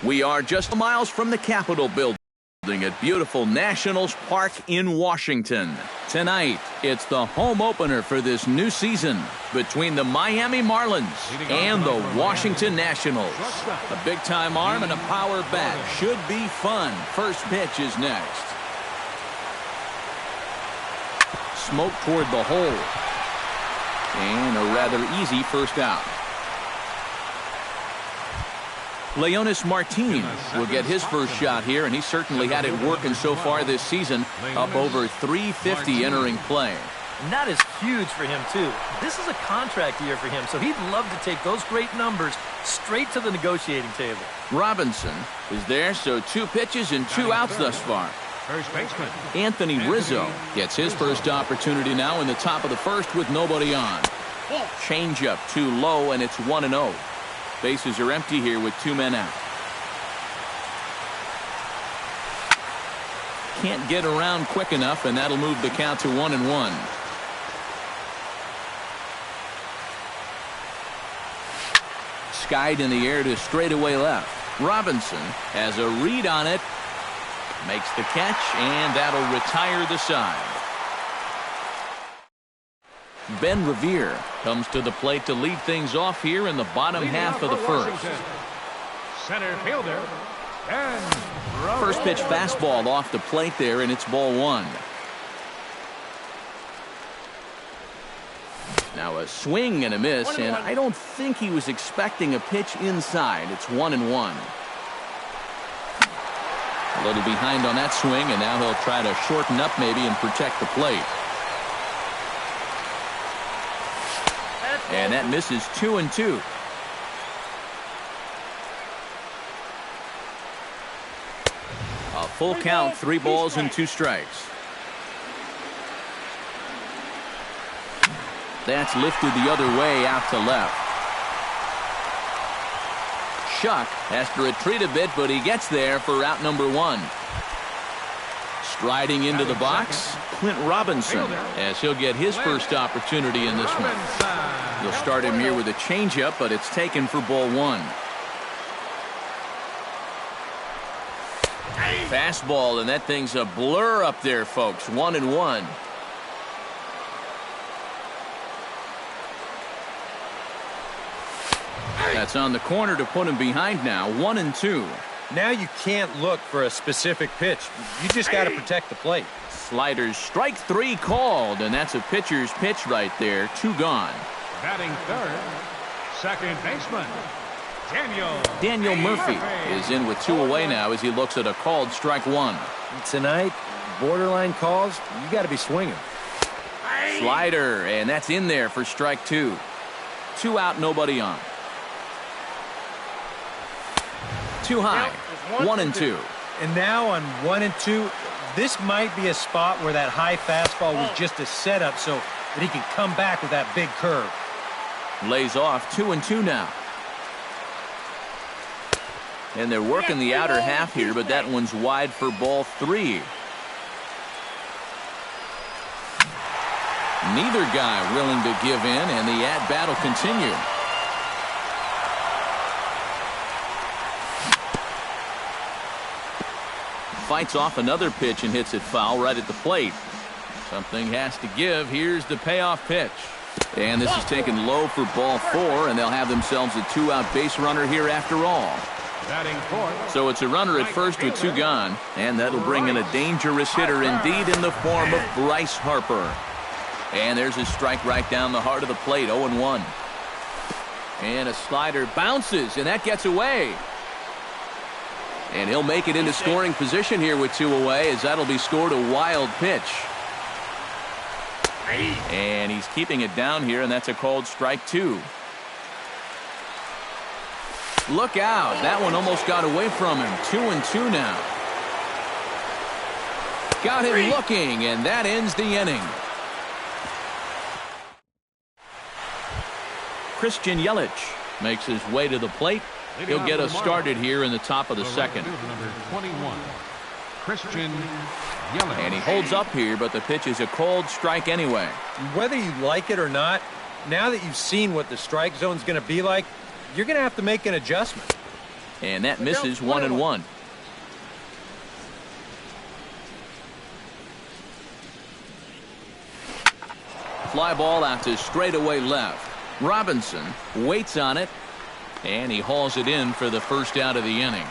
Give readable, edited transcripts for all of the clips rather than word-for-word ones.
We are just miles from the Capitol building at beautiful Nationals Park in Washington. Tonight, it's the home opener for this new season between the Miami Marlins and the Washington Nationals. A big-time arm and a power bat should be fun. First pitch is next. Smoke toward the hole. And a rather easy first out. Leonis Martin will get his first shot here, and he certainly had it working so far this season, up over 350 entering play. And that is huge for him, too. This is a contract year for him, so he'd love to take those great numbers straight to the negotiating table. Robinson is there, so 2 pitches and 2 outs thus far. First baseman Anthony Rizzo gets his first opportunity now in the top of the first with nobody on. Changeup too low, and it's 1-0. Bases are empty here with 2 men out. Can't get around quick enough, and that'll move the count to 1-1. Skied in the air to straightaway left. Robinson has a read on it. Makes the catch, and that'll retire the side. Ben Revere comes to the plate to lead things off here in the bottom half of the first. Center fielder, Ben Revere. First pitch fastball off the plate there, and it's ball 1. Now a swing and a miss, and I don't think he was expecting a pitch inside. It's 1-1. A little behind on that swing, and now he'll try to shorten up maybe and protect the plate. And that misses 2-2. A full count, 3 balls and 2 strikes. That's lifted the other way out to left. Shuck has to retreat a bit, but he gets there for out number 1. Striding into the box, Clint Robinson, as he'll get his first opportunity in this one. You'll start him here with a changeup, but it's taken for ball 1. Fastball, and that thing's a blur up there, folks. 1-1. That's on the corner to put him behind now. 1-2. Now you can't look for a specific pitch. You just got to protect the plate. Sliders, strike 3 called, and that's a pitcher's pitch right there. 2 gone. Batting third, second baseman, Daniel Murphy is in with 2 away now as he looks at a called strike 1. Tonight, borderline calls, you got to be swinging. Slider, and that's in there for strike 2. 2 out, nobody on. Too high. 1-2. And now on 1-2, this might be a spot where that high fastball was just a setup so that he can come back with that big curve. Lays off. 2-2 now. And they're working the outer half here, but that one's wide for ball 3. Neither guy willing to give in, and the at-bat will continue. Fights off another pitch and hits it foul right at the plate. Something has to give. Here's the payoff pitch. And this is taken low for ball 4, and they'll have themselves a 2-out base runner here after all. So it's a runner at first with 2 gone, and that'll bring in a dangerous hitter indeed in the form of Bryce Harper. And there's a strike right down the heart of the plate. 0-1. And a slider bounces, and that gets away. And he'll make it into scoring position here with 2 away, as that'll be scored a wild pitch. And he's keeping it down here, and that's a called strike 2. Look out. That one almost got away from him. 2-2 now. Got him looking, and that ends the inning. Christian Yelich makes his way to the plate. He'll get us started here in the top of the second. Number 21, Christian Yelich. And he holds up here, but the pitch is a called strike anyway. Whether you like it or not, now that you've seen what the strike zone is going to be like, you're going to have to make an adjustment. And that misses 1-1. Fly ball out to straightaway left. Robinson waits on it, and he hauls it in for the first out of the inning.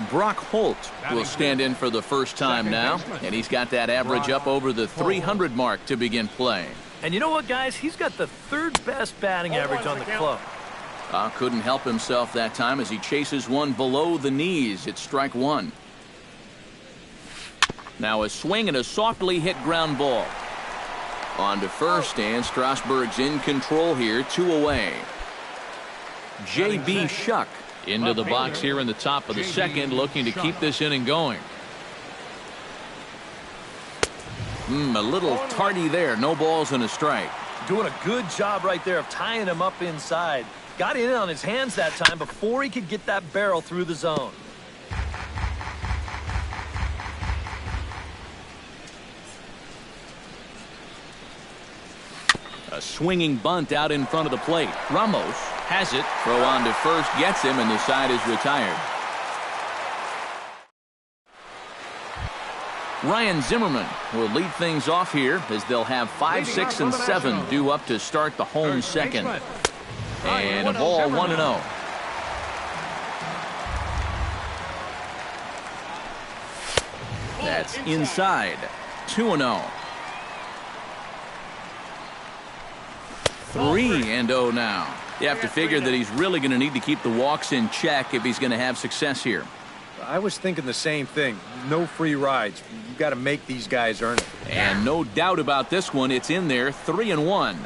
Brock Holt will stand in for the first time now, and he's got that average up over the 300 mark to begin play. And you know what, guys? He's got the third best batting average on the club. Couldn't help himself that time as he chases one below the knees. It's strike one. Now a swing and a softly hit ground ball. On to first, and Strasburg's in control here, 2 away. J.B. Shuck into the box here in the top of the second, looking to keep this inning going. A little tardy there. No balls and a strike. Doing a good job right there of tying him up inside. Got in on his hands that time before he could get that barrel through the zone. A swinging bunt out in front of the plate. Ramos has it. Throw on to first, gets him, and the side is retired. Ryan Zimmerman will lead things off here as they'll have 5, 6, and 7 due up to start the home second. And a ball 1-0. That's inside. 2-0. 3-0 now. You have to figure that he's really going to need to keep the walks in check if he's going to have success here. I was thinking the same thing. No free rides. You've got to make these guys earn it. And no doubt about this one. It's in there. 3-1.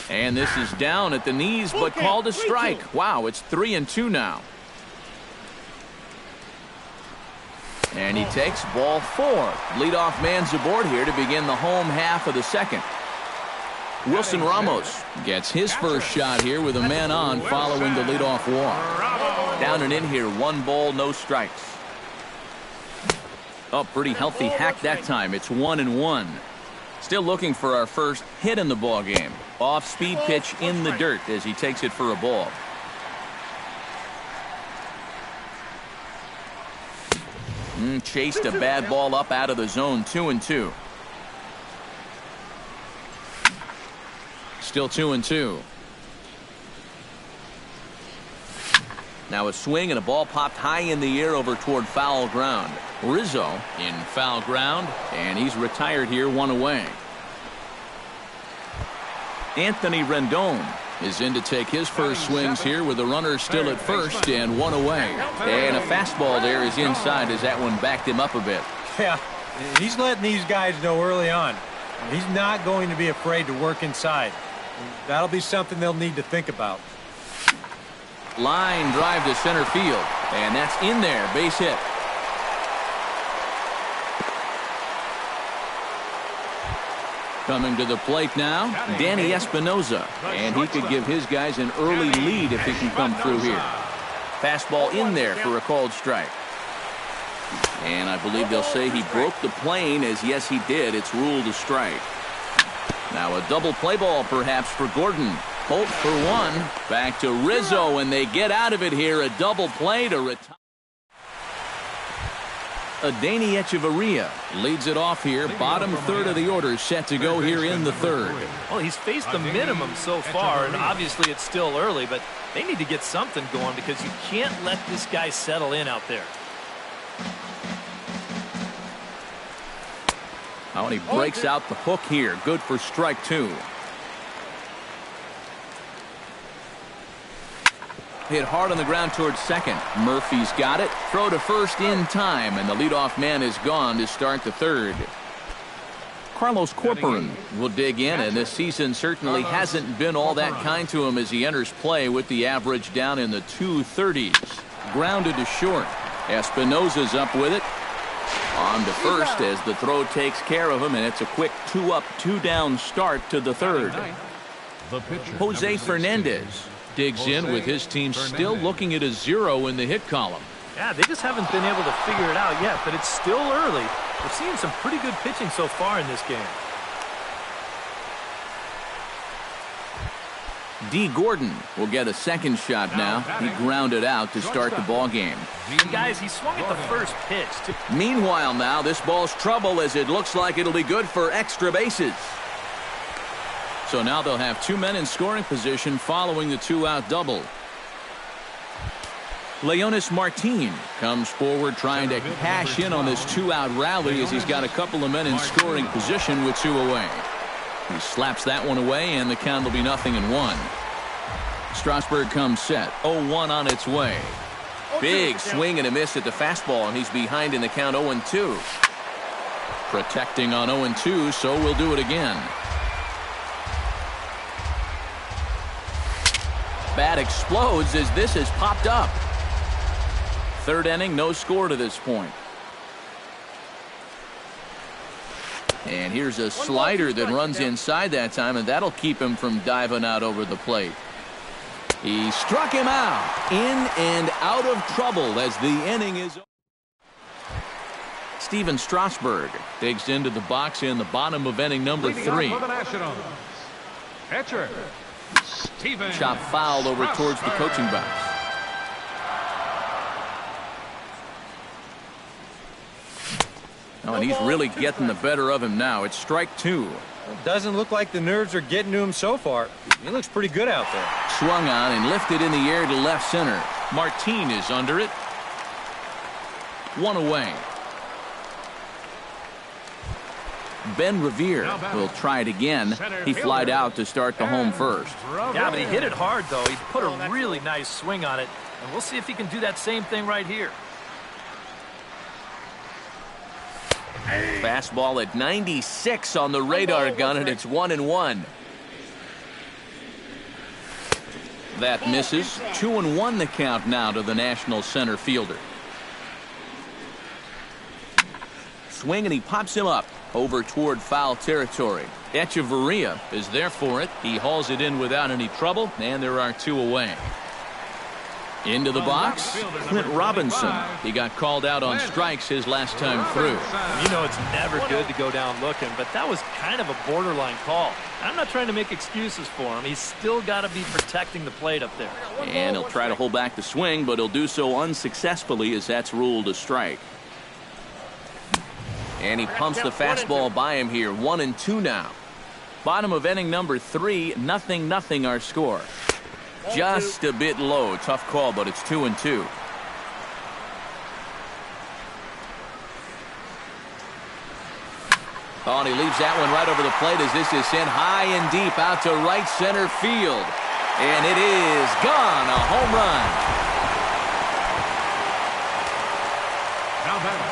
And this is down at the knees, but called a strike. Wow, it's 3-2 now. And he takes ball 4. Leadoff man's aboard here to begin the home half of the second. Wilson Ramos gets his first shot here with a man on following the leadoff walk. Down and in here, 1 ball, no strikes. Oh, pretty healthy hack that time. It's 1-1. Still looking for our first hit in the ball game. Off-speed pitch in the dirt as he takes it for a ball. Chased a bad ball up out of the zone. 2-2. Still 2-2. Now a swing and a ball popped high in the air over toward foul ground. Rizzo in foul ground, and he's retired here, 1 away. Anthony Rendon is in to take his first swings here with the runner still at first and 1 away. And a fastball there is inside as that one backed him up a bit. Yeah, he's letting these guys know early on. He's not going to be afraid to work inside. That'll be something they'll need to think about. Line drive to center field, and that's in there, base hit. Coming to the plate now, Danny Espinosa, and he could give his guys an early lead if he can come through here. Fastball in there for a called strike. And I believe they'll say he broke the plane, as yes he did. It's ruled a strike. Now a double play ball perhaps for Gordon. Holt for 1. Back to Rizzo, and they get out of it here. A double play to retire. Adeiny Echeverria leads it off here. Bottom third of the order set to go here in the third. Well, he's faced the minimum so far, and obviously it's still early, but they need to get something going because you can't let this guy settle in out there. Oh, and he breaks out the hook here. Good for strike 2. Hit hard on the ground towards second. Murphy's got it. Throw to first in time, and the leadoff man is gone to start the third. Carlos Corporan will dig in, and this season certainly hasn't been all that kind to him as he enters play with the average down in the 230s. Grounded to short. Espinosa's up with it. On to first as the throw takes care of him, and it's a quick 2-up, 2-down start to the third. Jose Fernandez digs in with his team still looking at a 0 in the hit column. Yeah, they just haven't been able to figure it out yet, but it's still early. We're seeing some pretty good pitching so far in this game. D. Gordon will get a second shot now. He grounded out to start the ball game. Guys, he swung at the first pitch. Meanwhile now, this ball's trouble as it looks like it'll be good for extra bases. So now they'll have 2 men in scoring position following the 2-out double. Leonis Martin comes forward trying to cash in on this 2-out rally as he's got a couple of men in scoring position with 2 away. He slaps that one away, and the count will be 0-1. Strasburg comes set. 0-1 on its way. Big swing and a miss at the fastball, and he's behind in the count 0-2. Protecting on 0-2, so we'll do it again. Bat explodes as this has popped up. Third inning, no score to this point. And here's a slider that runs inside that time, and that'll keep him from diving out over the plate. He struck him out. In and out of trouble as the inning is over. Steven Strasburg digs into the box in the bottom of inning number 3. Pitcher, Steven Chop foul over towards the coaching box. Oh, and he's really getting the better of him now. It's strike 2. It doesn't look like the nerves are getting to him so far. He looks pretty good out there. Swung on and lifted in the air to left center. Martin is under it. 1 away. Ben Revere will try it again. He flied out to start the home first. Yeah, but he hit it hard, though. He put a really nice swing on it, and we'll see if he can do that same thing right here. Fastball at 96 on the radar gun, and it's 1-1. That misses. 2-1 the count now to the National center fielder. Swing, and he pops him up over toward foul territory. Echeverria is there for it. He hauls it in without any trouble, and there are 2 away. Into the box, Clint Robinson. He got called out on strikes his last time through. You know it's never good to go down looking, but that was kind of a borderline call. I'm not trying to make excuses for him. He's still got to be protecting the plate up there. And he'll try to hold back the swing, but he'll do so unsuccessfully as that's ruled a strike. And he pumps the fastball by him here. 1-2 now. Bottom of inning number 3, 0-0 our score. Just a bit low. Tough call, but it's 2-2. Oh, and he leaves that one right over the plate as this is sent high and deep out to right center field. And it is gone. A home run. Now batter,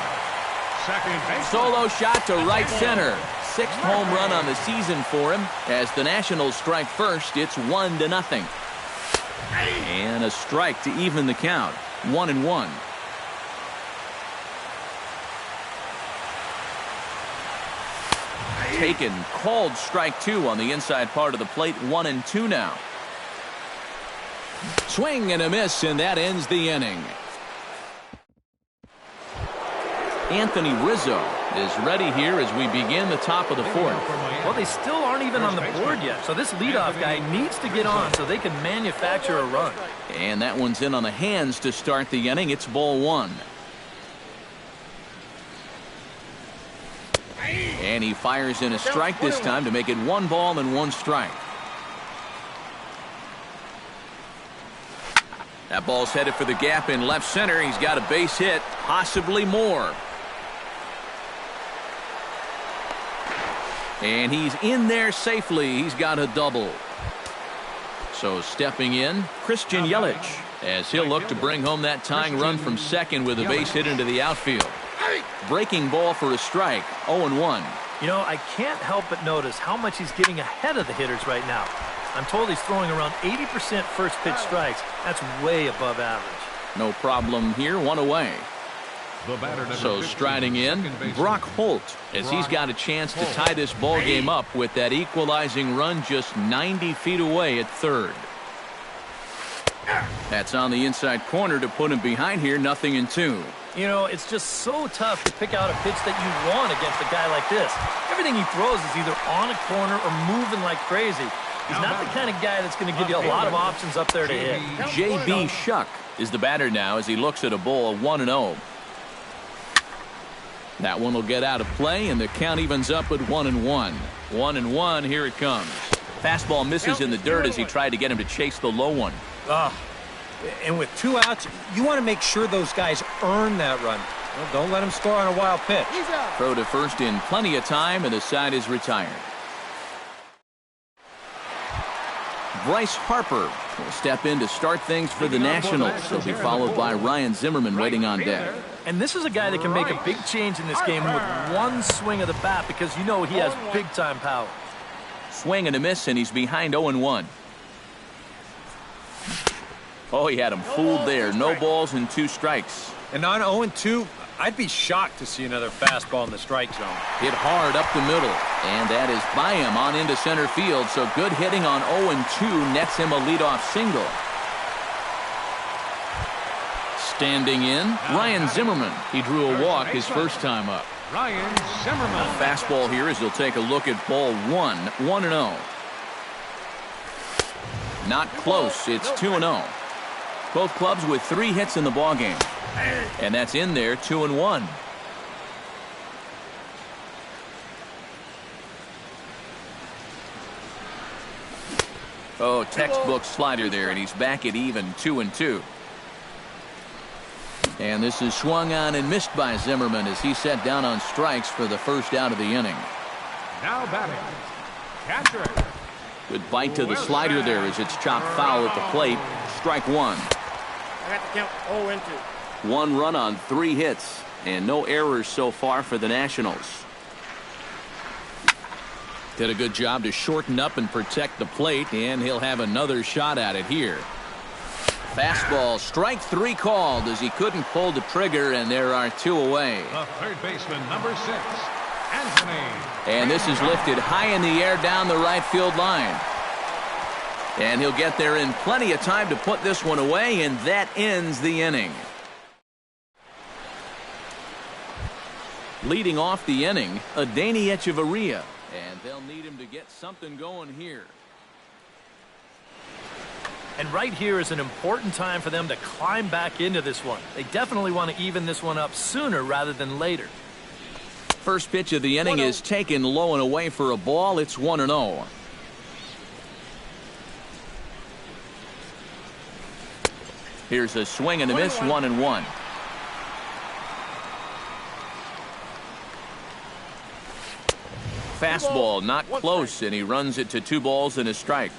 second base. Solo shot to right center. 6th home run on the season for him. As the Nationals strike first, it's 1-0. And a strike to even the count. 1-1. Taken, called strike 2 on the inside part of the plate. 1-2 now. Swing and a miss, and that ends the inning. Anthony Rizzo is ready here as we begin the top of the 4th. Well, they still aren't even on the board yet, so this leadoff guy needs to get on so they can manufacture a run. And that one's in on the hands to start the inning. It's ball 1. And he fires in a strike this time to make it 1 ball and 1 strike. That ball's headed for the gap in left center. He's got a base hit, possibly more. And he's in there safely. He's got a double. So stepping in, Christian Yelich, as he'll look to bring home that tying run from second with a base hit into the outfield. Breaking ball for a strike, 0-1. You know, I can't help but notice how much he's getting ahead of the hitters right now. I'm told he's throwing around 80% first pitch strikes. That's way above average. No problem here, 1 away. So striding in, Brock Holt, as he's got a chance to tie this ball game up with that equalizing run just 90 feet away at third. That's on the inside corner to put him behind here, 0-2. You know, it's just so tough to pick out a pitch that you want against a guy like this. Everything he throws is either on a corner or moving like crazy. He's not the kind of guy that's going to give you a lot of options up there to hit. J.B. Shuck is the batter now as he looks at a ball of 1-0. That one will get out of play, and the count evens up at 1-1. 1-1, here it comes. Fastball misses in the dirt as he tried to get him to chase the low one. And with 2 outs, you want to make sure those guys earn that run. Well, don't let them score on a wild pitch. Throw to first in plenty of time, and the side is retired. Bryce Harper will step in to start things for the Nationals. He'll be followed by Ryan Zimmerman waiting on deck. And this is a guy that can make a big change in this game with one swing of the bat because you know he has big-time power. Swing and a miss, and he's behind 0-1. Oh, he had him fooled there. No balls and 2 strikes. And on 0-2, I'd be shocked to see another fastball in the strike zone. Hit hard up the middle, and that is by him on into center field. So good hitting on 0-2 nets him a leadoff single. Standing in, Ryan Zimmerman. He drew a walk his first time up. Ryan Zimmerman. Fastball here as he'll take a look at ball 1, 1-0. Not close. It's 2-0. Both clubs with 3 hits in the ballgame. And that's in there, 2-1. Oh, textbook slider there, and he's back at even, 2-2. And this is swung on and missed by Zimmerman as he set down on strikes for the first out of the inning. Now batting, catcher. Good bite to the slider there as it's chopped foul at the plate. Strike 1. I got to count 0-2. 1 run on 3 hits, and no errors so far for the Nationals. Did a good job to shorten up and protect the plate, and he'll have another shot at it here. Fastball, strike 3 called as he couldn't pull the trigger, and there are 2 away. The third baseman, number 6, Anthony. And this is lifted high in the air down the right field line. And he'll get there in plenty of time to put this one away, and that ends the inning. Leading off the inning, Adeiny Echeverria, and they'll need him to get something going here. And right here is an important time for them to climb back into this one. They definitely want to even this one up sooner rather than later. First pitch of the inning is taken low and away for a ball. It's 1-0. Here's a swing and a miss, 1-1. Fastball not close, and he runs it to 2 balls and a strike.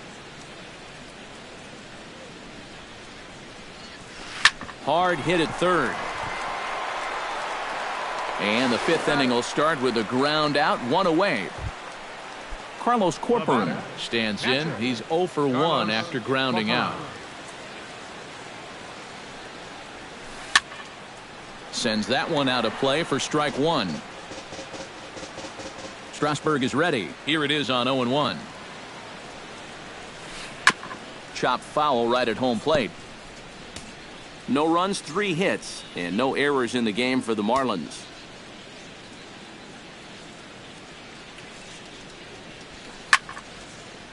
Hard hit at third. And the 5th inning will start with a ground out, 1 away. Carlos Corcoran stands in. He's 0 for 1 after grounding out. Sends that one out of play for strike 1. Strasburg is ready. Here it is on 0-1. Chopped foul right at home plate. No runs, 3 hits, and no errors in the game for the Marlins.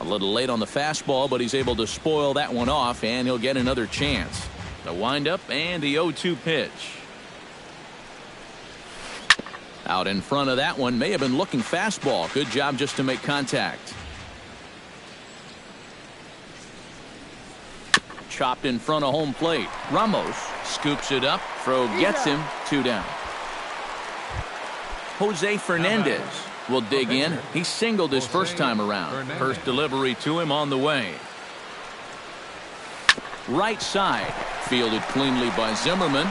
A little late on the fastball, but he's able to spoil that one off, and he'll get another chance. The windup and the 0-2 pitch. Out in front of that one, may have been looking fastball. Good job just to make contact. Chopped in front of home plate. Ramos scoops it up. Throw gets him. 2 down. Jose Fernandez will dig in. He singled his first time around. First delivery to him on the way. Right side. Fielded cleanly by Zimmerman.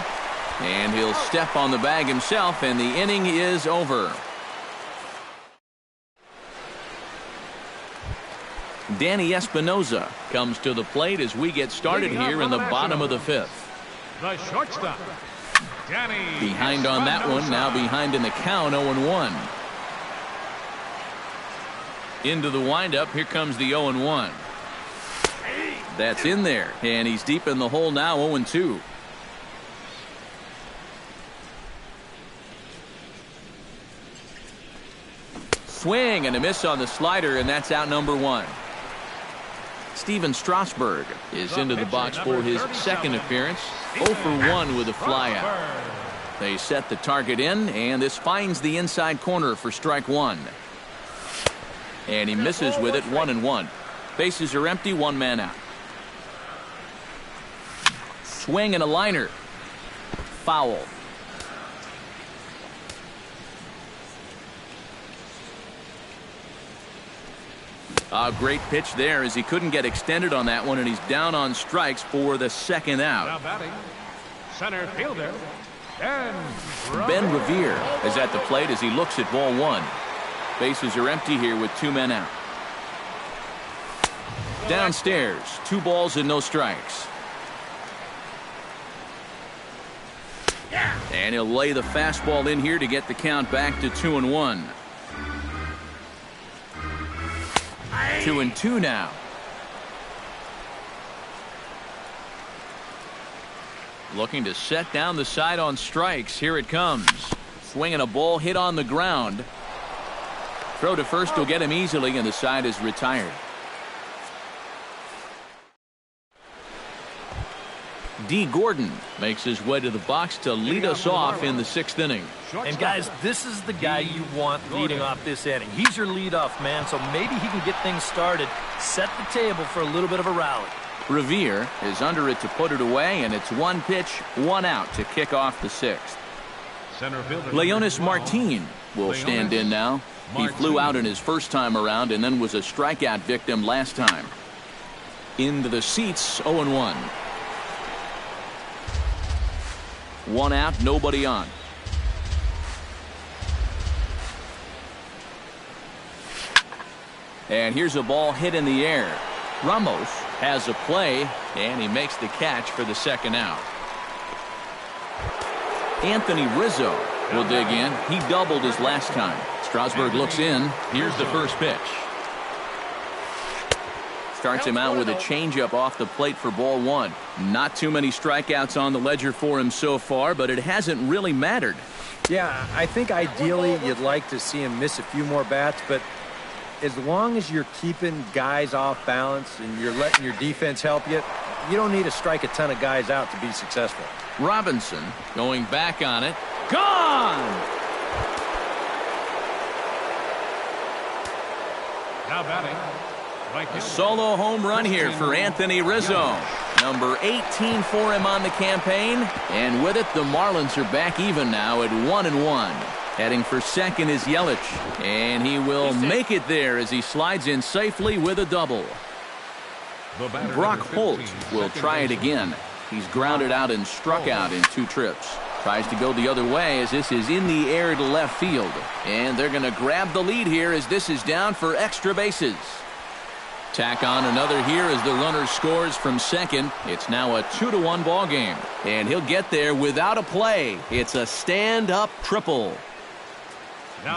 And he'll step on the bag himself, and the inning is over. Danny Espinoza comes to the plate as we get started here in the bottom of the 5th. The shortstop, Danny. Behind on that one, now behind in the count, 0-1. Into the windup, here comes the 0-1. That's in there, and he's deep in the hole now, 0-2. Swing and a miss on the slider, and that's out number 1. Steven Strasburg is into the box for his second appearance. 0 for 1 with a flyout. They set the target in, and this finds the inside corner for strike one. And he misses with it, 1-1. Bases are empty, one man out. Swing and a liner. Foul. A great pitch there as he couldn't get extended on that one, and he's down on strikes for the second Now out. batting, center fielder, Ben Revere is at the plate as he looks at ball one. Bases are empty here with two men out. Downstairs, 2 balls and no strikes. And he'll lay the fastball in here to get the count back to 2-1. 2-2 now. Looking to set down the side on strikes. Here it comes. Swinging a ball hit on the ground. Throw to first will get him easily, and the side is retired. D. Gordon makes his way to the box to lead us off in the 6th inning. And guys, this is the guy you want leading off this inning. He's your leadoff man, so maybe he can get things started, set the table for a little bit of a rally. Revere is under it to put it away, and it's 1 pitch, 1 out to kick off the 6th. center fielder. Leonis Martin will stand in now. He flew out in his first time around and then was a strikeout victim last time. Into the seats, 0-1. 1 out, nobody on. And here's a ball hit in the air. Ramos has a play, and he makes the catch for the second out. Anthony Rizzo will dig in. He doubled his last time. Strasburg looks in. Here's the first pitch. Starts him out with a changeup off the plate for ball one. Not too many strikeouts on the ledger for him so far, but it hasn't really mattered. Yeah, I think ideally you'd like to see him miss a few more bats, but as long as you're keeping guys off balance and you're letting your defense help you, you don't need to strike a ton of guys out to be successful. Robinson going back on it. Gone! Now batting. A solo home run here for Anthony Rizzo. Number 18 for him on the campaign. And with it, the Marlins are back even now at 1-1. Heading for second is Yelich. And he will make it there as he slides in safely with a double. Brock Holt will try it again. He's grounded out and struck out in 2 trips. Tries to go the other way as this is in the air to left field. And they're going to grab the lead here as this is down for extra bases. Tack on another here as the runner scores from second. It's now a 2-1 ball game. And he'll get there without a play. It's a stand-up triple.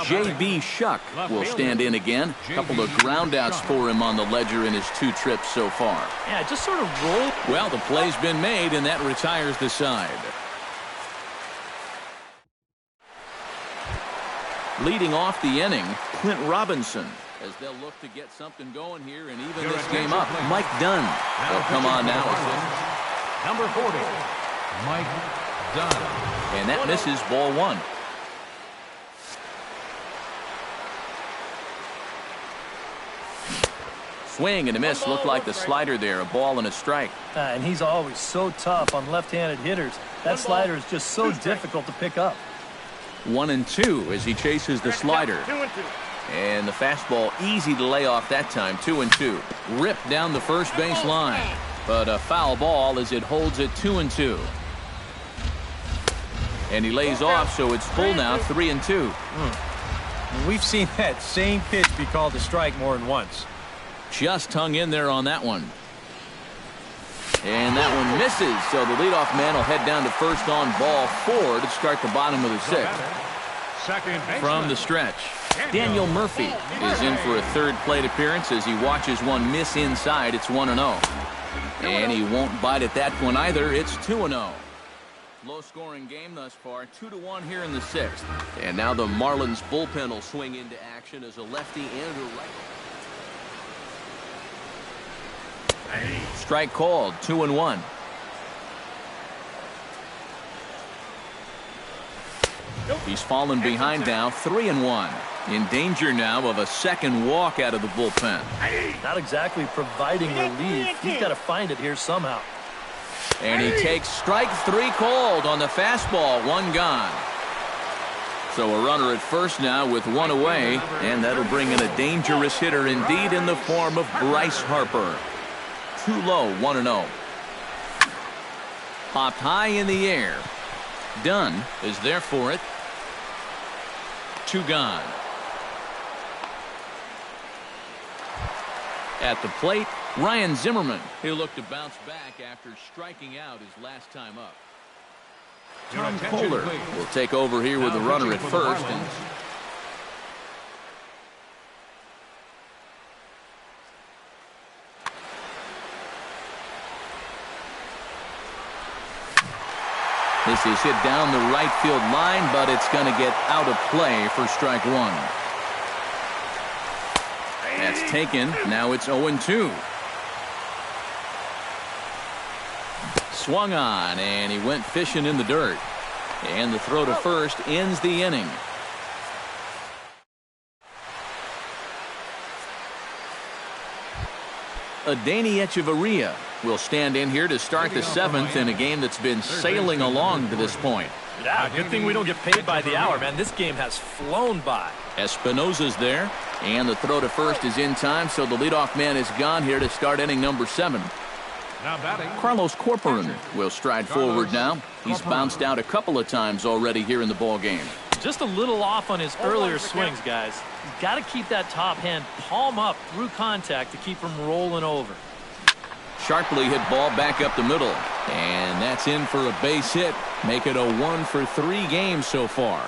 J.B. Shuck will stand in again. A couple of groundouts for him on the ledger in his 2 trips so far. Yeah, just sort of roll. Well, the play's been made, and that retires the side. Leading off the inning, Clint Robinson, as they'll look to get something going here and even this game up. Mike Dunn will come on now. Number 40, Mike Dunn. And that misses ball one. Swing and a miss. Looked like the slider there. A ball and a strike. And he's always so tough on left-handed hitters. That slider is just so difficult to pick up. 1-2 as he chases the slider. 2-2. And the fastball easy to lay off that time. 2-2. Ripped down the first base line. But a foul ball as it holds it 2-2. And he lays off, so it's full now, 3-2. We've seen that same pitch be called a strike more than once. Just hung in there on that one. And that one misses, so the leadoff man will head down to first on ball 4 to start the bottom of the 6th. Second baseman. From the stretch, Daniel Murphy is in for a third plate appearance as he watches one miss inside. It's 1-0. And he won't bite at that one either. It's 2-0. Low-scoring game thus far, 2-1 here in the 6th. And now the Marlins bullpen will swing into action as a lefty and a right. Strike called, 2-1. He's fallen behind now, 3-1. In danger now of a second walk out of the bullpen. Not exactly providing relief. He's got to find it here somehow. And he takes strike 3 called on the fastball, 1 gone. So a runner at first now with 1 away, and that'll bring in a dangerous hitter indeed in the form of Bryce Harper. Too low, 1-0. Popped high in the air. Dunn is there for it. 2 gone. At the plate, Ryan Zimmerman. He'll look to bounce back after striking out his last time up. Tom Kohler will take over here with the runner at first. And this is hit down the right field line, but it's going to get out of play for strike 1. That's taken. Now it's 0-2. Swung on, and he went fishing in the dirt. And the throw to first ends the inning. Adeiny Echeverria will stand in here to start the 7th in a game that's been sailing along to this point. Yeah, good thing we don't get paid by the hour, man. This game has flown by. Espinosa's there, and the throw to first is in time, so the leadoff man is gone here to start inning number 7. Now batting, Carlos Corcoran will stride forward now. He's bounced out a couple of times already here in the ball game. Just a little off on his earlier swings, guys. You've got to keep that top hand palm up through contact to keep him rolling over. Sharply hit ball back up the middle, and that's in for a base hit. Make it a 1-for-3 game so far.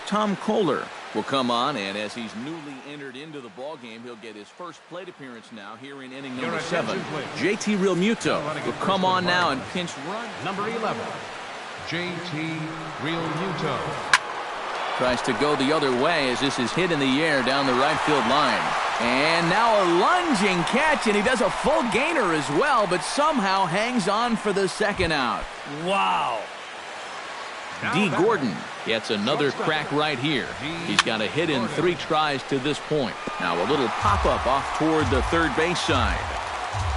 Tom Kohler will come on, and as he's newly entered into the ball game, he'll get his first plate appearance now here in inning number 7. JT Realmuto will come on now and pinch run. number 11, JT Realmuto. Tries to go the other way as this is hit in the air down the right field line. And now a lunging catch, and he does a full gainer as well, but somehow hangs on for the second out. Wow. D. Gordon gets another crack right here. He's got a hit in 3 tries to this point. Now a little pop-up off toward the third base side.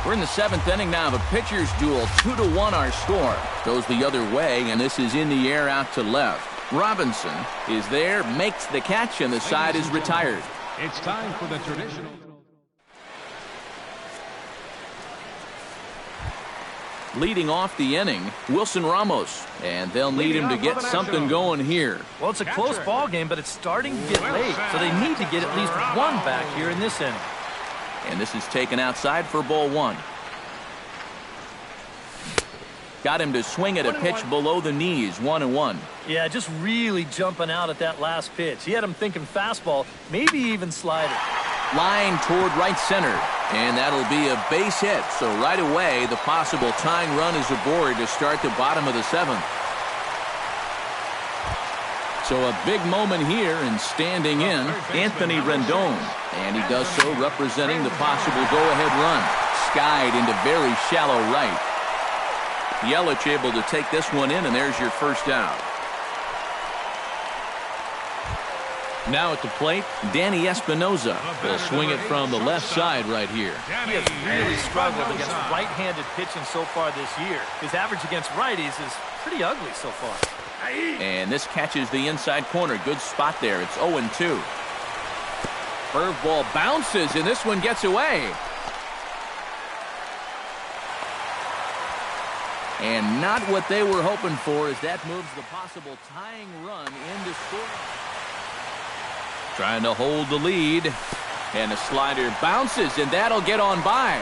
We're in the 7th inning now of a pitcher's duel. 2-1 our score. Goes the other way, and this is in the air out to left. Robinson is there, makes the catch, and the side is retired. It's time for the traditional. Leading off the inning, Wilson Ramos, and they'll need him to get something going here. Well, it's a close ball game, but it's starting to get late, so they need to get at least 1 back here in this inning. And this is taken outside for ball 1. Got him to swing at a pitch below the knees, 1-1. Yeah, just really jumping out at that last pitch. He had him thinking fastball, maybe even slider. Line toward right center, and that'll be a base hit. So right away, the possible tying run is aboard to start the bottom of the 7th. So a big moment here, and standing in, Anthony Rendon. And he does so representing the possible go-ahead run. Skied into very shallow right. Yelich able to take this one in, and there's your first out. Now at the plate, Danny Espinosa will swing it from the left side right here. He has really struggled against right-handed pitching so far this year. His average against righties is pretty ugly so far. And this catches the inside corner. Good spot there. It's 0-2. Curveball bounces, and this one gets away. And not what they were hoping for, as that moves the possible tying run into scoring. Trying to hold the lead. And the slider bounces, and that'll get on by.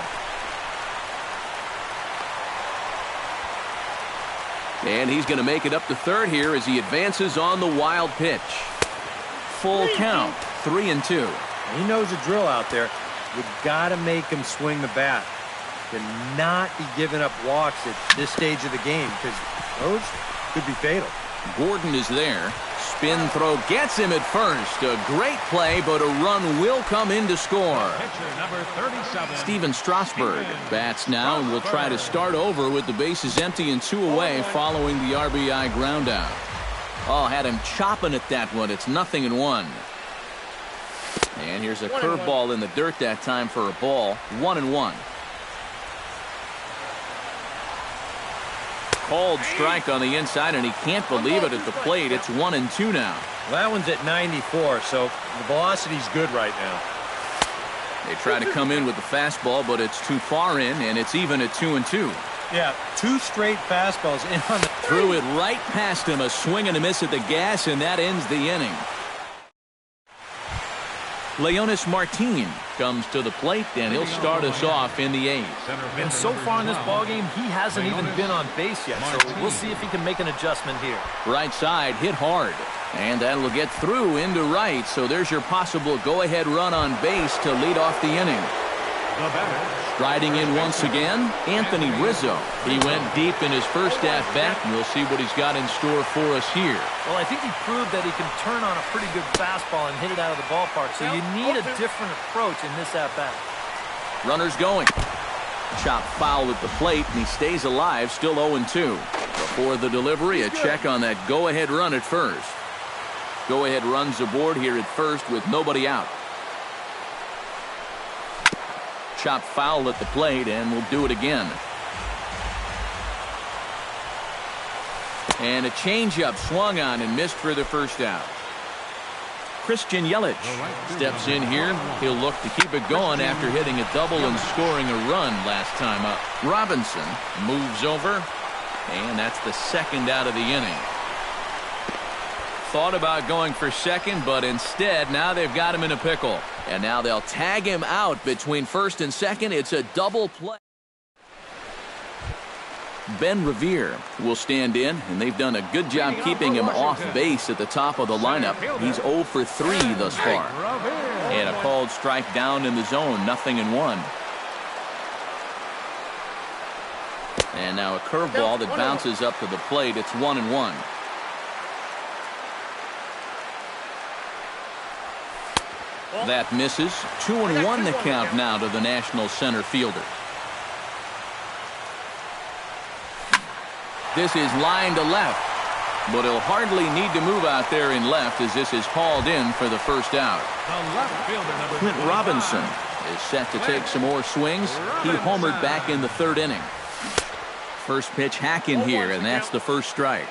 And he's going to make it up to third here as he advances on the wild pitch. Full count, 3-2. He knows the drill out there. You've got to make him swing the bat. Cannot be giving up walks at this stage of the game, because those could be fatal. Gordon is there. spin throw gets him at first. A great play, but a run will come in to score. Pitcher number 37. Steven Strasburg bats now and will try to start over with the bases empty and 2 away following the RBI ground out. Oh, had him chopping at that one. It's 0-1. And here's a curveball in the dirt that time for a ball. 1-1. Called strike on the inside, and he can't believe it at the plate. It's 1-2 now. Well, that one's at 94, so the velocity's good right now. They try to come in with the fastball, but it's too far in, and it's even at 2-2. Yeah, 2 straight fastballs in on the... Threw it right past him, a swing and a miss at the gas, and that ends the inning. Leonis Martin comes to the plate, and he'll start us off in the 8th. And so far in this ballgame, he hasn't even been on base yet, so we'll see if he can make an adjustment here. Right side, hit hard, and that'll get through into right, so there's your possible go-ahead run on base to lead off the inning. Striding in once again, Anthony Rizzo. He went deep in his first at-bat, and we'll see what he's got in store for us here. Well, I think he proved that he can turn on a pretty good fastball and hit it out of the ballpark, so you need a different approach in this at-bat. Runners going. Chop foul at the plate, and he stays alive, still 0-2. Before the delivery, a check on that go-ahead run at first. Go-ahead runs aboard here at first with nobody out. Chop foul at the plate, and we'll do it again. And a changeup swung on and missed for the first out. Christian Yelich steps in here. He'll look to keep it going after hitting a double and scoring a run last time up. Robinson moves over, and that's the second out of the inning. Thought about going for second, but instead now they've got him in a pickle. And now they'll tag him out between first and second. It's a double play. Ben Revere will stand in, and they've done a good job keeping him off base at the top of the lineup. He's 0 for 3 thus far. And a called strike down in the zone, 0-1. And now a curveball that bounces up to the plate. It's 1-1. That misses. 2-1 the count now to the National center fielder. This is line to left, but he'll hardly need to move out there in left as this is hauled in for the first out. Clint Robinson is set to take some more swings. He homered back in the 3rd inning. First pitch hack in here, and that's the first strike.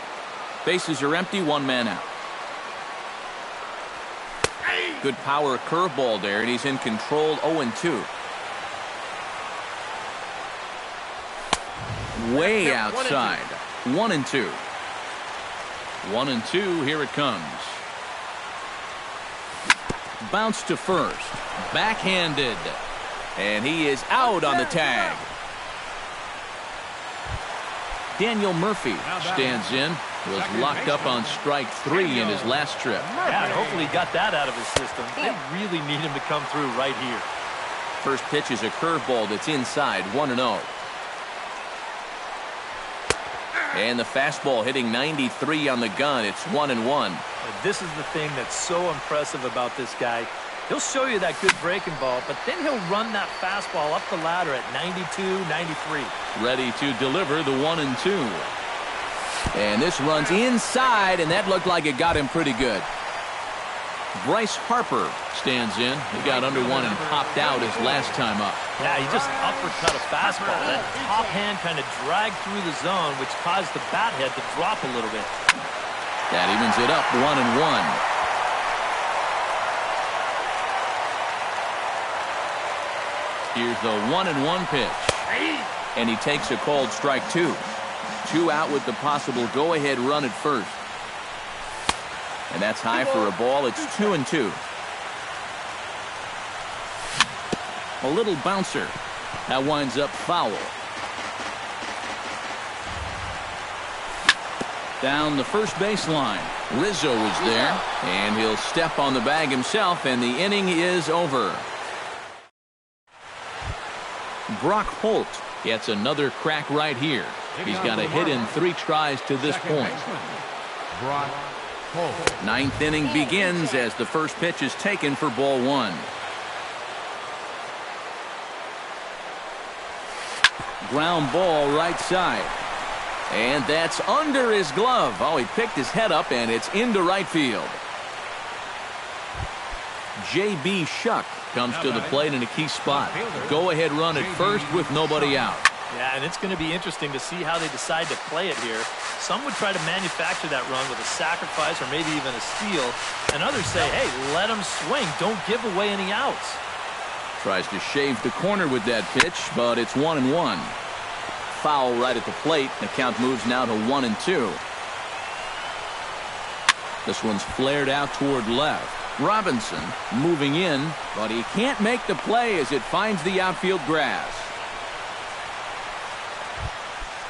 Bases are empty, 1 man out. Good power curveball there, and he's in control. 0-2. Way outside. 1-2. 1-2. Here it comes. Bounce to first. Backhanded. And he is out on the tag. Daniel Murphy stands in. Was locked up on strike 3 in his last trip. Yeah, and hopefully he got that out of his system. They really need him to come through right here. First pitch is a curveball that's inside, 1-0. And the fastball hitting 93 on the gun. It's 1-1. This is the thing that's so impressive about this guy. He'll show you that good breaking ball, but then he'll run that fastball up the ladder at 92, 93. Ready to deliver the 1-2. And this runs inside, and that looked like it got him pretty good. Bryce Harper stands in. He got under one and popped out his last time up. Yeah, he just uppercut a fastball. That top hand kind of dragged through the zone, which caused the bat head to drop a little bit. That evens it up, 1-1. Here's the 1-1 pitch. And he takes a called strike 2. 2 out with the possible go-ahead run at first. And that's high for a ball. It's 2-2. A little bouncer. That winds up foul. Down the first baseline. Rizzo is there. And he'll step on the bag himself, and the inning is over. Brock Holt gets another crack right here. He's got a hit in 3 tries to this point. Brock Ninth inning begins as the first pitch is taken for ball one. Ground ball right side. And that's under his glove. Oh, he picked his head up, and it's into right field. J.B. Shuck comes to the plate in a key spot. Go-ahead run at first with nobody out. Yeah, and it's going to be interesting to see how they decide to play it here. Some would try to manufacture that run with a sacrifice or maybe even a steal. And others say, hey, let them swing. Don't give away any outs. Tries to shave the corner with that pitch, but it's 1-1. Foul right at the plate. The count moves now to 1-2. This one's flared out toward left. Robinson moving in, but he can't make the play as it finds the outfield grass.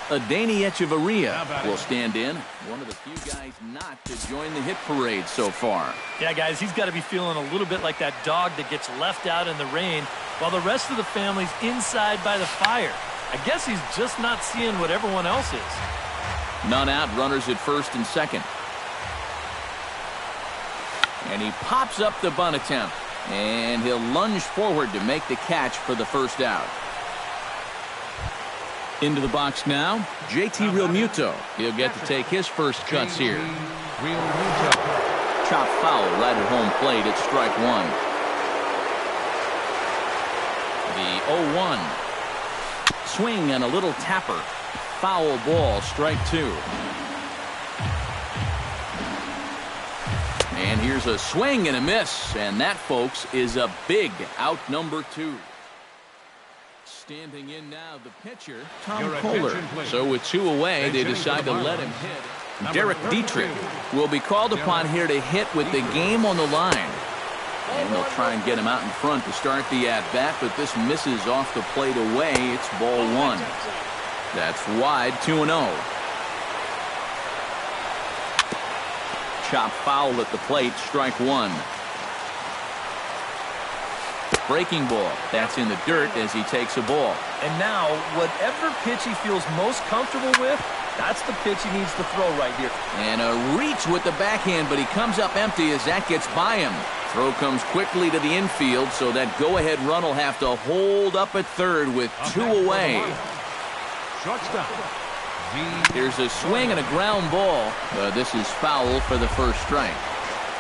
Adeiny Echeverria will stand in. One of the few guys not to join the hit parade so far. Yeah, guys, he's got to be feeling a little bit like that dog that gets left out in the rain while the rest of the family's inside by the fire. I guess he's just not seeing what everyone else is. None out, runners at first and second. And he pops up the bunt attempt. And he'll lunge forward to make the catch for the first out. Into the box now, JT Realmuto. He'll get to take his first cuts here. Chop foul right at home plate at strike one. The 0-1. Swing and a little tapper. Foul ball, strike two. And here's a swing and a miss. And that, folks, is a big out number two. Standing in now, the pitcher, Tom Kohler. So with two away, they decide to let him hit. Derek Dietrich will be called upon here to hit with the game on the line. And they'll try and get him out in front to start the at-bat, but this misses off the plate away. It's ball one. That's wide, 2-0. Chop foul at the plate, strike one. Breaking ball. That's in the dirt as he takes a ball. And now, whatever pitch he feels most comfortable with, that's the pitch he needs to throw right here. And a reach with the backhand, but he comes up empty as that gets by him. Throw comes quickly to the infield, so that go-ahead run will have to hold up at third with two away. Here's a swing and a ground ball. This is foul for the first strike.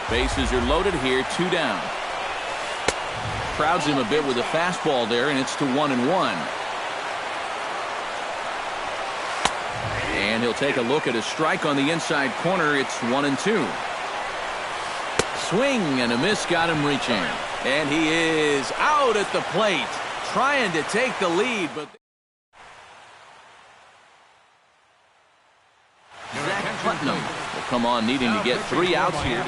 Bases are loaded here, two down. Crowds him a bit with a fastball there, and it's to 1-1. And he'll take a look at a strike on the inside corner. It's 1-2. Swing and a miss got him reaching. And he is out at the plate, trying to take the lead, but Zach Putnam will come on needing to get 3 outs here.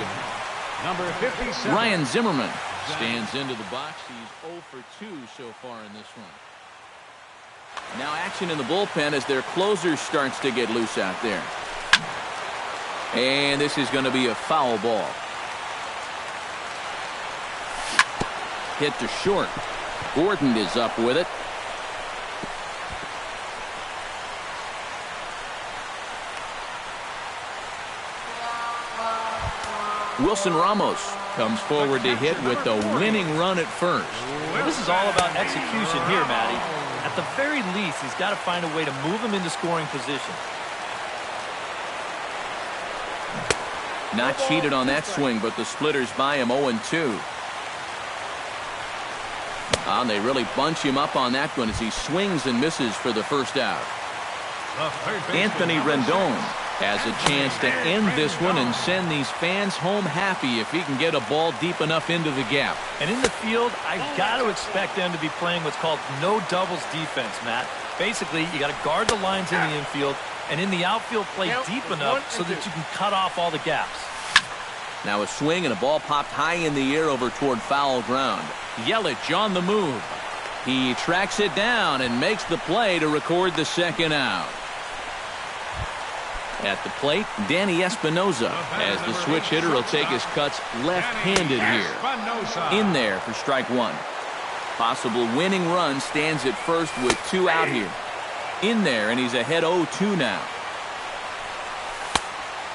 Number 57. Ryan Zimmerman stands into the box. He's 0 for 2 so far in this one. Now action in the bullpen as their closer starts to get loose out there. And this is going to be a foul ball. Hit to short. Gordon is up with it. Wilson Ramos comes forward to hit with the winning run at first. This is all about execution here, Matty. At the very least, he's got to find a way to move him into scoring position. Not cheated on that swing, but the splitters by him 0-2. And they really bunch him up on that one as he swings and misses for the first out. Anthony Rendon has a chance to end this one and send these fans home happy if he can get a ball deep enough into the gap. And in the field, I've got to expect them to be playing what's called no doubles defense, Matt. Basically, you got to guard the lines in the infield, and in the outfield, play deep enough so that you can cut off all the gaps. Now a swing and a ball popped high in the air over toward foul ground. Yelich on the move. He tracks it down and makes the play to record the second out. At the plate, Danny Espinoza, as the switch hitter, will take his cuts left-handed here. In there for strike one. Possible winning run stands at first with 2 out here. In there, and he's ahead 0-2 now.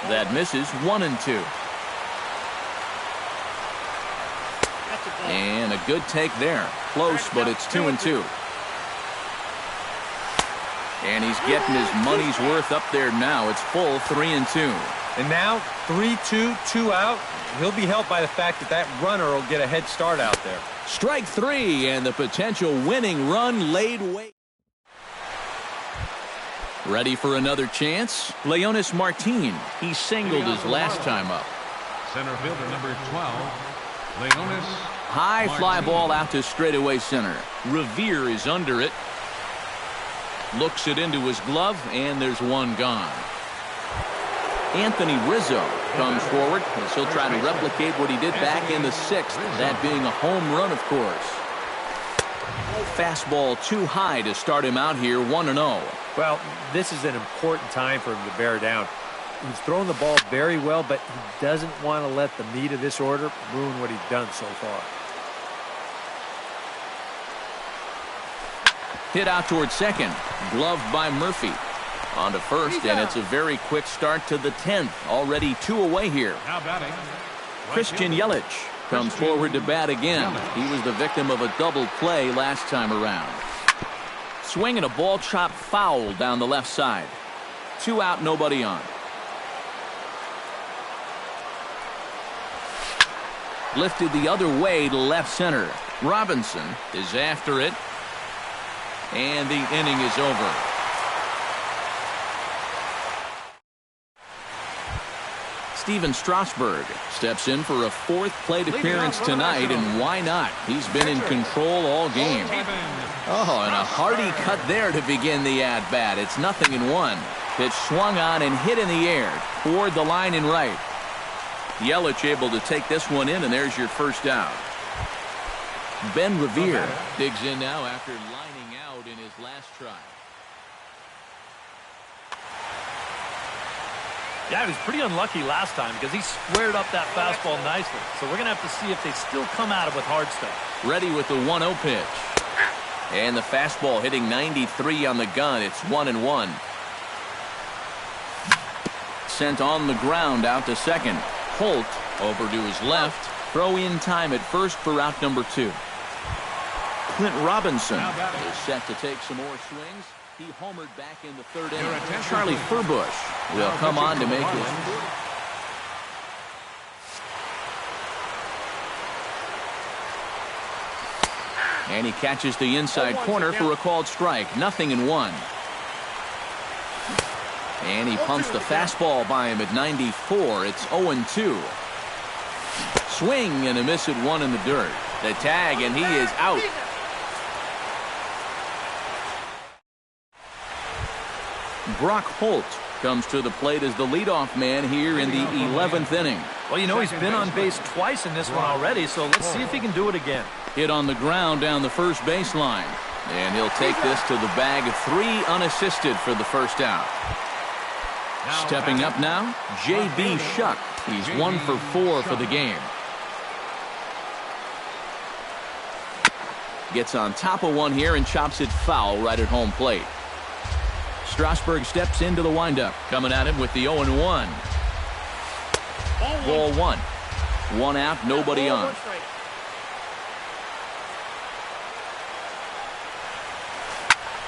That misses 1-2. And a good take there. Close, but it's 2-2. And he's getting his money's worth up there now. It's full 3-2. And now 3-2, 2 out. He'll be helped by the fact that that runner will get a head start out there. Strike three, and the potential winning run laid wait. Ready for another chance? Leonis Martin. He singled his last time up. Center fielder number 12, Leonis. High fly ball out to straightaway center. Revere is under it. Looks it into his glove, and there's one gone. Anthony Rizzo comes forward as he'll try to replicate what he did back in the 6th, that being a home run, of course. Fastball too high to start him out here, 1-0. Well, this is an important time for him to bear down. He's thrown the ball very well, but he doesn't want to let the meat of this order ruin what he's done so far. Hit out towards second. Gloved by Murphy. On to first, and it's a very quick start to the 10th. Already 2 away here. Now batting, Christian Yelich comes forward to bat again. He was the victim of a double play last time around. Swing and a ball chopped foul down the left side. 2 out, nobody on. Lifted the other way to left center. Robinson is after it. And the inning is over. Steven Strasburg steps in for a 4th plate appearance tonight, and why not? He's been in control all game. Oh, and a hearty cut there to begin the at-bat. It's 0-1. Pitch swung on and hit in the air toward the line and right. Yelich able to take this one in, and there's your first out. Ben Revere digs in now after lining out in his last try. Yeah, he was pretty unlucky last time because he squared up that fastball nicely. So we're going to have to see if they still come at it with hard stuff. Ready with the 1-0 pitch. And the fastball hitting 93 on the gun. It's 1-1. Sent on the ground out to second. Holt over to his left. Throw in time at first for out number 2. Clint Robinson is set to take some more swings. He homered back in the 3rd inning. Charlie Furbush will come on to make his. And he catches the inside corner for a called strike. 0-1. And he pumps the fastball by him at 94. It's 0-2. Swing and a miss at 1 in the dirt. The tag, and he is out. Brock Holt comes to the plate as the leadoff man here in the 11th inning. Well, you know, he's been on base twice in this one already, so let's see if he can do it again. Hit on the ground down the first baseline. And he'll take this to the bag of 3 unassisted for the first out. Stepping up now, J.B. Shuck. He's 1 for 4 for the game. Gets on top of one here and chops it foul right at home plate. Strasburg steps into the windup. Coming at him with the 0-1. Ball 1. 1 out, nobody on.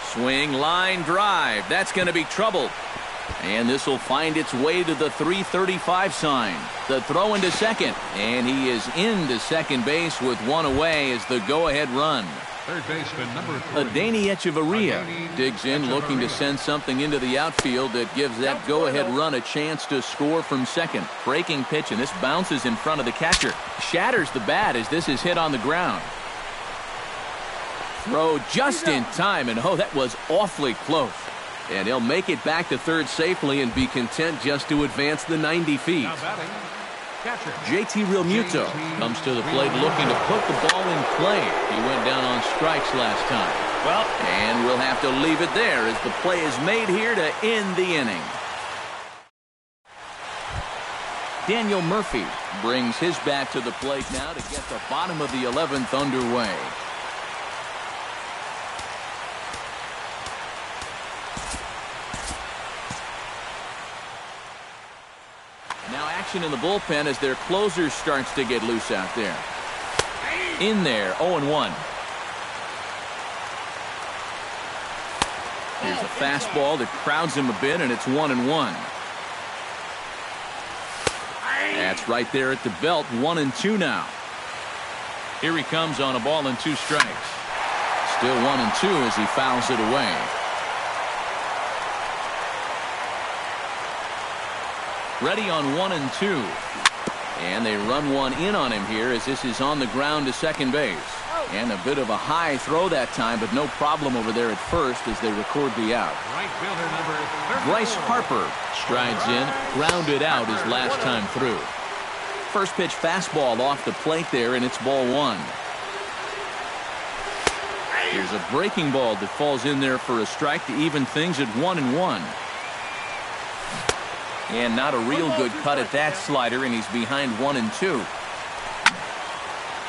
Swing, line drive. That's going to be trouble. And this will find its way to the 335 sign. The throw into second. And he is into second base with 1 away as the go-ahead run. Third baseman number 3. Adeiny Echeverria digs in, looking to send something into the outfield that gives that go-ahead run a chance to score from second. Breaking pitch, and this bounces in front of the catcher. Shatters the bat as this is hit on the ground. Throw just in time, and oh, that was awfully close. And he'll make it back to third safely and be content just to advance the 90 feet. JT Realmuto comes to the plate looking to put the ball in play. He went down on strikes last time. Well, and we'll have to leave it there as the play is made here to end the inning. Daniel Murphy brings his bat to the plate now to get the bottom of the 11th underway. Now action in the bullpen as their closer starts to get loose out there. In there, 0-1. Here's a fastball that crowds him a bit, and it's 1-1. That's right there at the belt, 1-2 now. Here he comes on a ball and 2 strikes. Still 1-2 as he fouls it away. Ready on 1-2. And they run one in on him here as this is on the ground to second base. And a bit of a high throw that time, but no problem over there at first as they record the out. Right fielder number 30. Bryce Harper strides in, grounded out his last time through. First pitch fastball off the plate there, and it's ball 1. Here's a breaking ball that falls in there for a strike to even things at 1-1. And not a real good cut at that slider, and he's behind 1-2.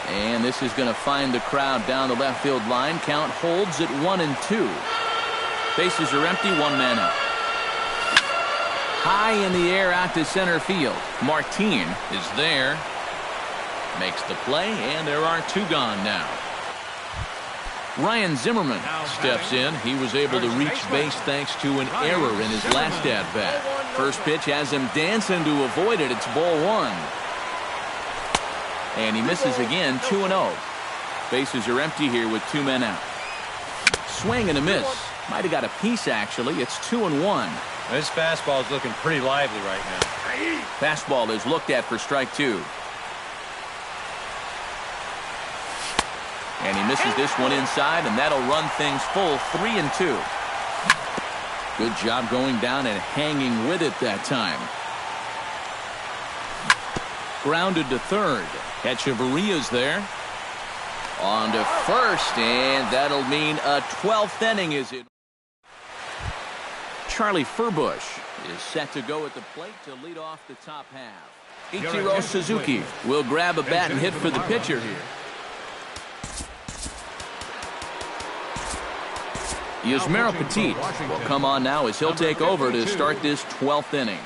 And this is going to find the crowd down the left field line. Count holds at 1-2. Bases are empty, 1 man out. High in the air out to center field. Martin is there. Makes the play, and there are 2 gone now. Ryan Zimmerman steps in. He was able to reach base thanks to an error in his last at-bat. First pitch has him dancing to avoid it. It's ball 1. And he misses again, 2-0. Bases are empty here with 2 men out. Swing and a miss. Might have got a piece, actually. It's 2-1. This fastball is looking pretty lively right now. Fastball is looked at for strike 2. And he misses this one inside, and that'll run things full, 3-2. Good job going down and hanging with it that time. Grounded to third. Echeverria's there. On to first, and that'll mean a 12th inning is it. Charlie Furbush is set to go at the plate to lead off the top half. Ichiro Suzuki will grab a bat and hit for the pitcher here. Yusmeiro Petit will come on now as he'll take over to start this 12th inning.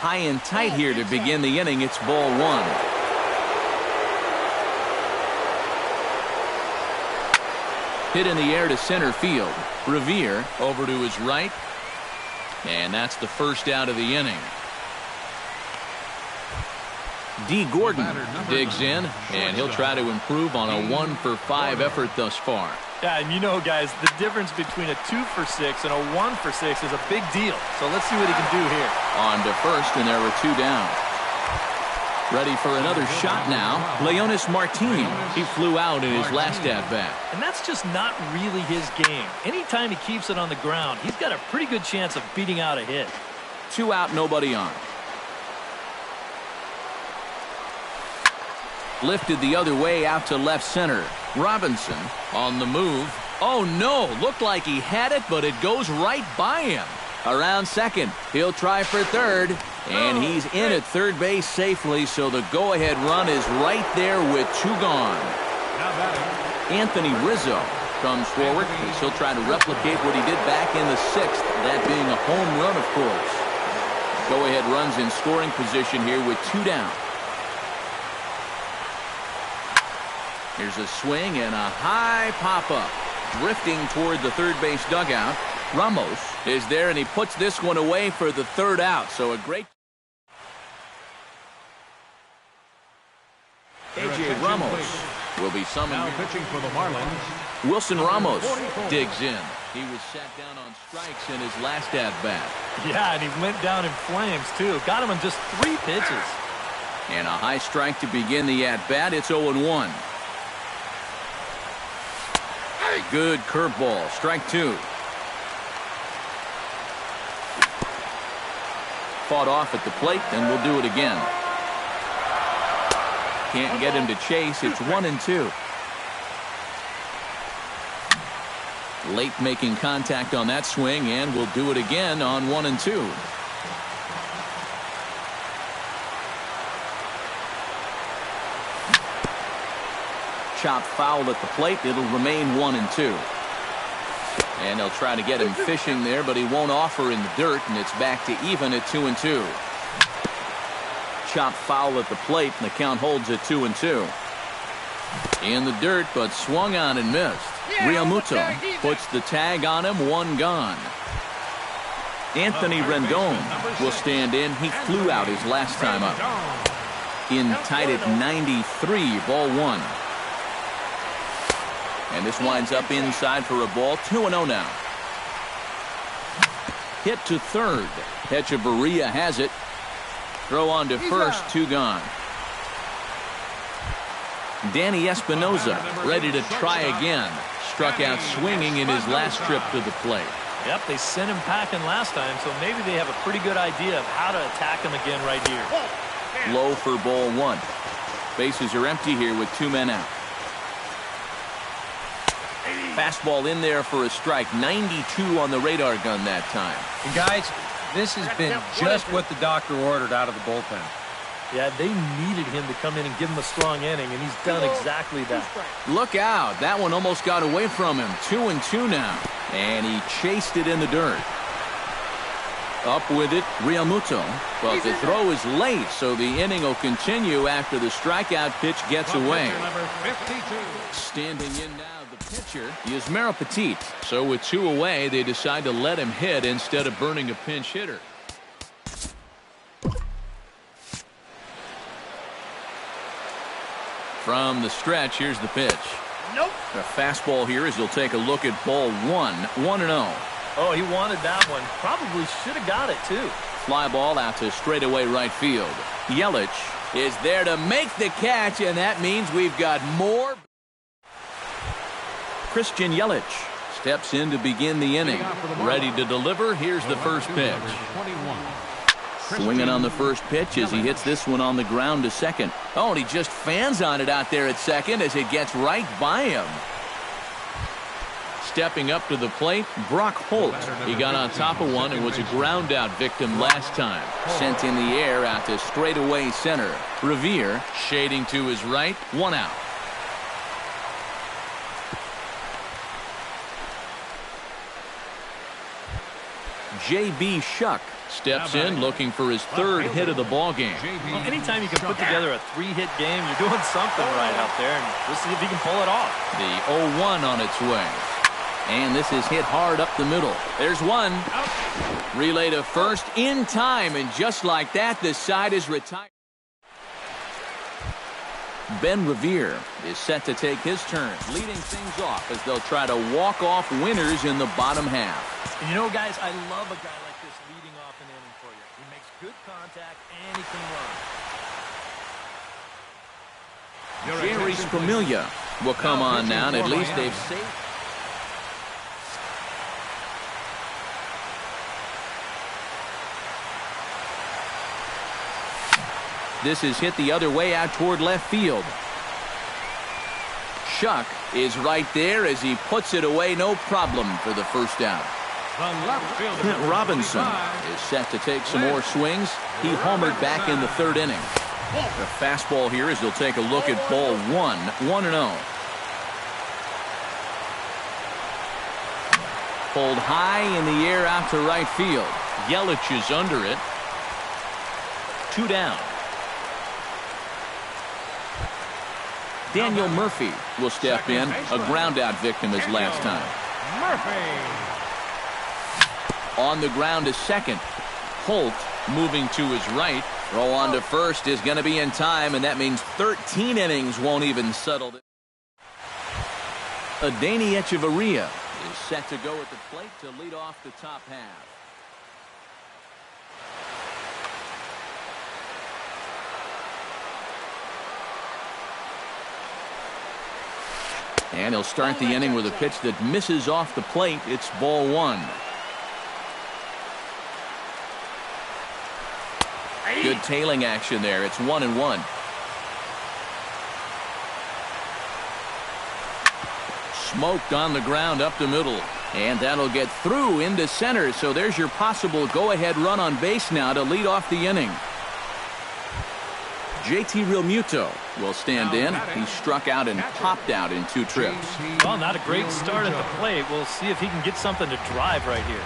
High and tight here to begin the inning. It's ball 1. Hit in the air to center field. Revere over to his right. And that's the first out of the inning. D. Gordon digs in, and he'll try to improve on a 1-for-5 effort thus far. Yeah, and you know, guys, the difference between a 2-for-6 and a 1-for-6 is a big deal. So let's see what he can do here. On to first, and there were 2 down. Ready for another shot now. Leonis Martin. He flew out in his last at-bat. And that's just not really his game. Anytime he keeps it on the ground, he's got a pretty good chance of beating out a hit. 2 out, nobody on. Lifted the other way out to left center. Robinson on the move. Oh no, looked like he had it, but it goes right by him. Around second, he'll try for third, and he's in at third base safely, so the go-ahead run is right there with 2 gone. Anthony Rizzo comes forward as he'll try to replicate what he did back in the 6th, that being a home run, of course. Go-ahead runs in scoring position here with 2 down. Here's a swing and a high pop-up. Drifting toward the third base dugout. Ramos is there, and he puts this one away for the 3rd out. So a great... A.J. Ramos will be summoned. Now pitching for the Marlins. Wilson Ramos digs in. He was sat down on strikes in his last at-bat. Yeah, and he went down in flames, too. Got him in just 3 pitches. And a high strike to begin the at-bat. It's 0-1. Good curveball. Strike 2. Fought off at the plate, and we'll do it again. Can't get him to chase. It's 1-2. Late making contact on that swing, and we'll do it again on 1-2. Chopped foul at the plate. It'll remain 1-2. And they'll try to get him fishing there, but he won't offer in the dirt, and it's back to even at 2-2. Chop foul at the plate, and the count holds at 2-2. In the dirt, but swung on and missed. Realmuto puts the tag on him, one gone. Anthony Rendon will stand in. He flew out his last time up. In tied at 93, ball one. And this winds up inside for a ball, 2-0 now. Hit to third. Echeverria has it. Throw on to first, two gone. Danny Espinosa ready to try again. Struck out swinging in his last trip to the plate. Yep, they sent him packing last time, so maybe they have a pretty good idea of how to attack him again right here. Low for ball one. Bases are empty here with two men out. Fastball in there for a strike. 92 on the radar gun that time. And guys, this has been just what the doctor ordered out of the bullpen. Yeah, they needed him to come in and give him a strong inning, and he's done exactly that. Look out. That one almost got away from him. 2-2 now. And he chased it in the dirt. Up with it, Realmuto. But the throw is late, so the inning will continue after the strikeout pitch gets away. Standing in now, the pitcher is Yusmeiro Petit. So with two away, they decide to let him hit instead of burning a pinch hitter. From the stretch, here's the pitch. Nope. A fastball here as he'll take a look at ball one. 1-0. Oh, he wanted that one. Probably should have got it, too. Fly ball out to straightaway right field. Yelich is there to make the catch, and that means we've got more. Christian Yelich steps in to begin the inning. Ready to deliver. Here's the first pitch. Swinging on the first pitch as he hits this one on the ground to second. Oh, and he just fans on it out there at second as it gets right by him. Stepping up to the plate, Brock Holt. He got on top of one and was a ground out victim last time. Sent in the air out to straightaway center. Revere shading to his right, one out. J.B. Shuck steps in looking for his third hit of the ball game. Well, anytime you can put together a three-hit game, you're doing something right out there, and we'll see if he can pull it off. The 0-1 on its way. And this is hit hard up the middle. There's one. Relay to first in time, and just like that, the side is retired. Ben Revere is set to take his turn, leading things off as they'll try to walk off winners in the bottom half. And you know, guys, I love a guy like this leading off an inning for you. He makes good contact, and he can run. Jerry Familia will come on now, and at least they've saved. This is hit the other way out toward left field. Shuck is right there as he puts it away, no problem for the first out. Clint Robinson is set to take some more swings. He homered back in the third inning. The fastball here as he'll take a look at ball one. 1-0. Pulled high in the air out to right field. Yelich is under it. Two down. Daniel Murphy will step in, a ground-out victim as last time. On the ground to second. Holt moving to his right. Throw on to first is going to be in time, and that means 13 innings won't even settle it. Danny Echeverria is set to go at the plate to lead off the top half. And he'll start the inning with a pitch that misses off the plate. It's ball one. Good tailing action there. It's 1-1. Smoked on the ground up the middle. And that'll get through into center. So there's your possible go-ahead run on base now to lead off the inning. JT Realmuto will stand in. He struck out and popped out in 2 trips. Well, not a great start at the plate. We'll see if he can get something to drive right here.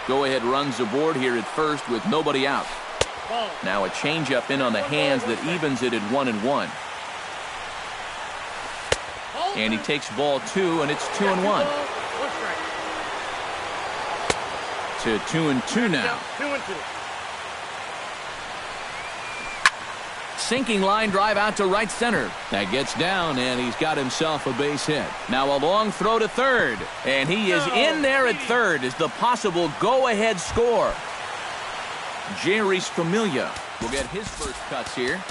Go-ahead runs aboard here at first with nobody out. Now a changeup in on the hands that evens it at 1-1. And he takes ball 2, and it's 2-1. To 2-2 now. 2-2. Sinking line drive out to right center. That gets down, and he's got himself a base hit. Now a long throw to third, and he is in there at third as the possible go-ahead score. Jerry's Familia will get his first cuts here.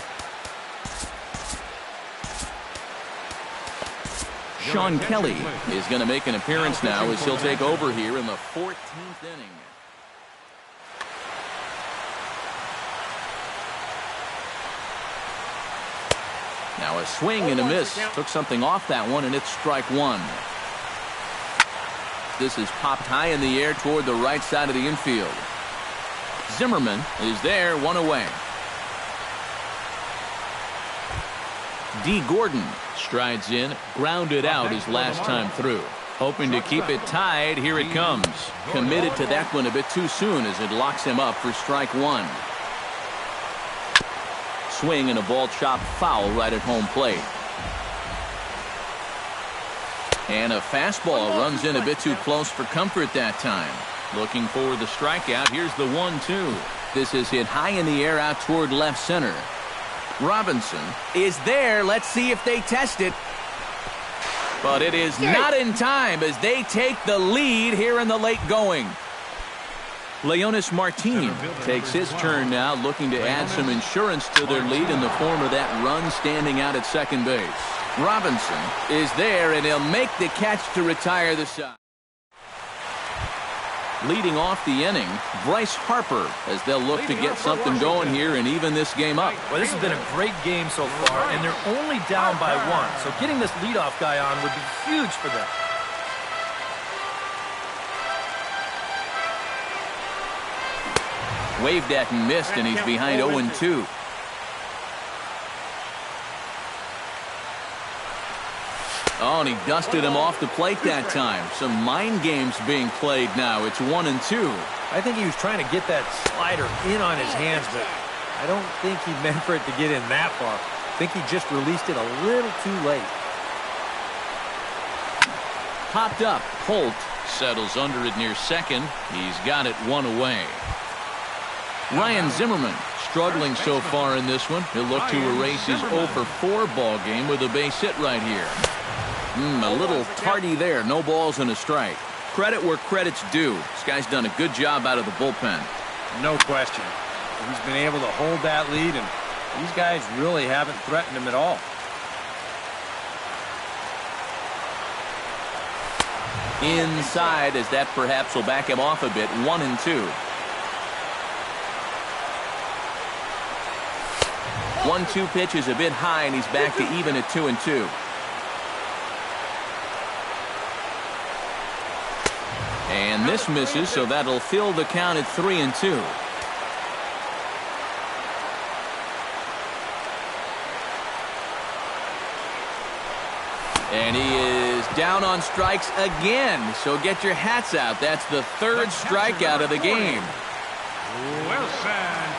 Sean Kelly is going to make an appearance now as he'll take over here in the 14th inning. Now a swing and a miss. Took something off that one, and it's strike 1. This is popped high in the air toward the right side of the infield. Zimmerman is there, 1 away. D. Gordon strides in, grounded out his last time through. Hoping to keep it tied, here it comes. Committed to that one a bit too soon as it locks him up for strike 1. Swing and a ball chopped foul right at home plate. And a fastball runs in a bit too close for comfort that time. Looking for the strikeout. Here's the 1-2. This is hit high in the air out toward left center. Robinson is there. Let's see if they test it. But it is not in time as they take the lead here in the late going. Leonis Martin takes his turn now, looking to add some insurance to their lead in the form of that run standing out at second base. Robinson is there, and he'll make the catch to retire the side. Leading off the inning, Bryce Harper, as they'll look to get something going here and even this game up. Well, this has been a great game so far, and they're only down by 1. So getting this leadoff guy on would be huge for them. Waved at and missed, and he's behind 0-2. Oh, and he dusted him off the plate that time. Some mind games being played now. It's 1-2. I think he was trying to get that slider in on his hands, but I don't think he meant for it to get in that far. I think he just released it a little too late. Popped up. Holt settles under it near second. He's got it 1 away. Ryan Zimmerman struggling so far in this one. He'll look to erase his 0-for-4 ball game with a base hit right here. A little tardy there. No balls and a strike. Credit where credit's due. This guy's done a good job out of the bullpen. No question. He's been able to hold that lead, and these guys really haven't threatened him at all. Inside, as that perhaps will back him off a bit. 1-2. 1-2 pitch is a bit high, and he's back to even at 2-2. And this misses, so that'll fill the count at 3-2. And he is down on strikes again, so get your hats out. That's the 3rd strikeout of the game. Wilson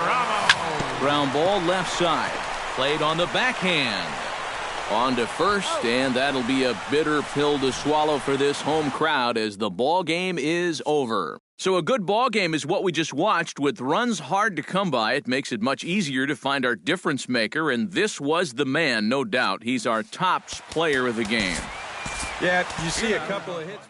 Ramos. Ground ball left side. Played on the backhand. On to first, and that'll be a bitter pill to swallow for this home crowd as the ball game is over. So a good ball game is what we just watched. With runs hard to come by, it makes it much easier to find our difference maker, and this was the man, no doubt. He's our top player of the game. Yeah, you see a couple of hits.